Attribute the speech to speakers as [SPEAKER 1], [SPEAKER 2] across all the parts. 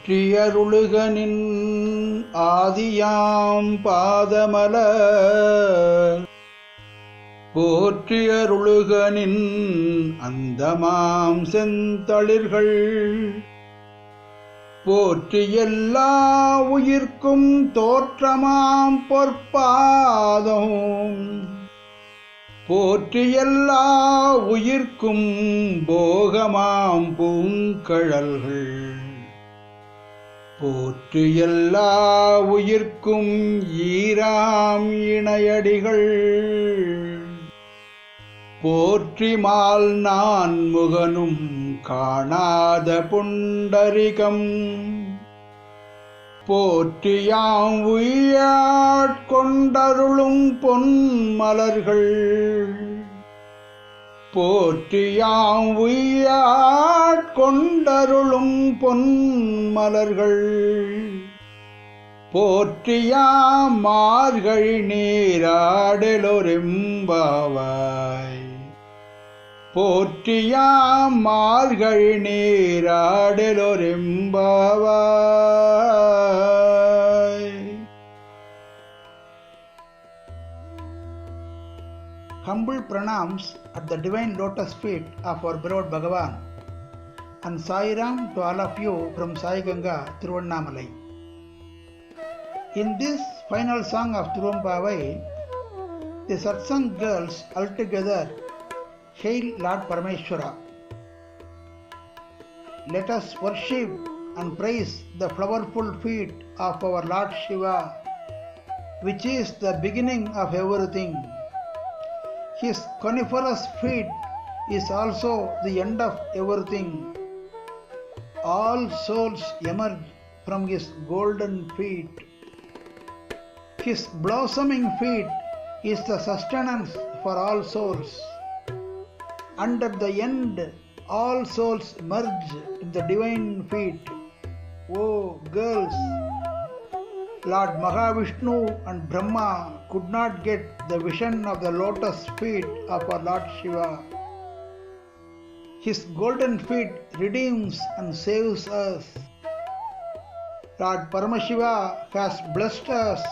[SPEAKER 1] போற்றியருளுகனின் ஆதியாம் பாதமலர் போற்றியருளுகனின் அந்தமாம் செந்தளிர்கள் போற்றி எல்லா உயிர்க்கும் தோற்றமாம் பொற்பாதம் போற்றி எல்லா உயிர்க்கும் போகமாம் பூங்கழல்கள் போற்றி எல்லா உயிர்க்கும் ஈராம் இணையடிகள் போற்றி மால் நான் முகனும் காணாத புண்டரிகம் போற்றியாம் உய்யாட்கொண்டருளும் பொன்மலர்கள் போற்றியாம் உய்யாட்கொண்டருளும் பொன்மலர்கள் போற்றியாம் மார்கழி நீராடலொரெம்பாவாய் போற்றியாம் மார்கழி நீராடலொரெம்பாவாய். Humble pranams at the divine lotus feet of our beloved Bhagavan, and Sai Ram to all of you from Sai Ganga, Tiruvannamalai. In this final song of Tirumbaavai, the Satsang girls altogether hail Lord Parameshwara. Let us worship and praise the flowerful feet of our Lord Shiva, which is the beginning of everything. His coniferous feet is also the end of everything. All souls emerge from his golden feet. His blossoming feet is the sustenance for all souls. And at the end, all souls merge in the divine feet. Oh girls, Lord Mahavishnu and Brahma could not get the vision of the lotus feet of our Lord Shiva. His golden feet redeems and saves us. Lord Paramashiva has blessed us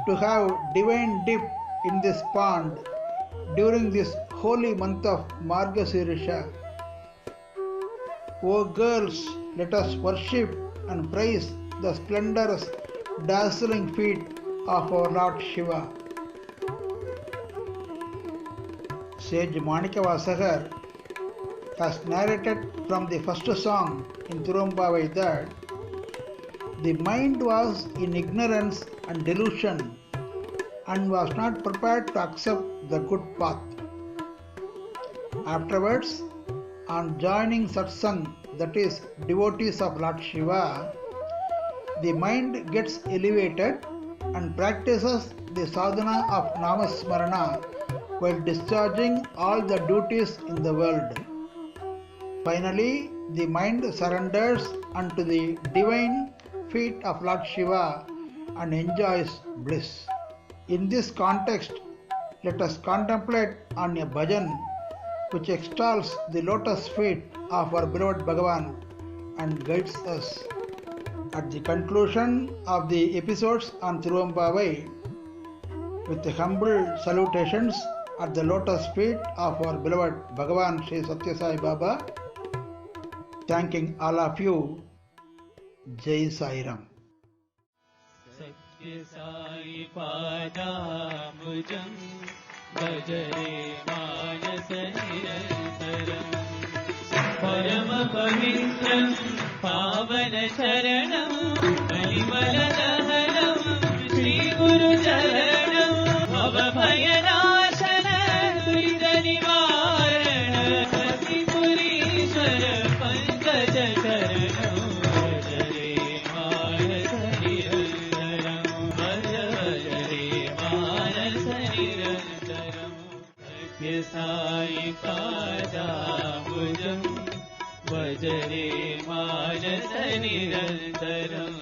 [SPEAKER 1] to have divine dip in this pond during this holy month of Margasirisha. O girls, let us worship and praise the splendorous, dazzling feet of our Lord Shiva. Sage Manikavasagar has narrated from the first song in Tirumbaavai that the mind was in ignorance and delusion and was not prepared to accept the good path. Afterwards, on joining satsang, that is, devotees of Lord Shiva, the mind gets elevated and practices the sadhana of Namasmarana while discharging all the duties in the world. Finally, the mind surrenders unto the divine feet of Lord Shiva and enjoys bliss. In this context, let us contemplate on a bhajan which extols the lotus feet of our beloved Bhagavan and guides us. At the conclusion of the episodes on Tirumbaavai, with the humble salutations at the lotus feet of our beloved Bhagavan Sri Satya Sai Baba, thanking all of you. Jai Sai Ram.
[SPEAKER 2] Satya Sai Padamujam Bhajare Manasa Nirantaram Parama Pavitram Pavana Charanam Kalimala Daharam Shri Guru Charanam Bhava Bhayanashana Durita Nivarana Pati Purishwara Pankaja Charanam Bhajare Manasa Nirantaram Bhajare Manasa Nirantaram Satya Sai Padamujam Bhajare Manasa Nirantaram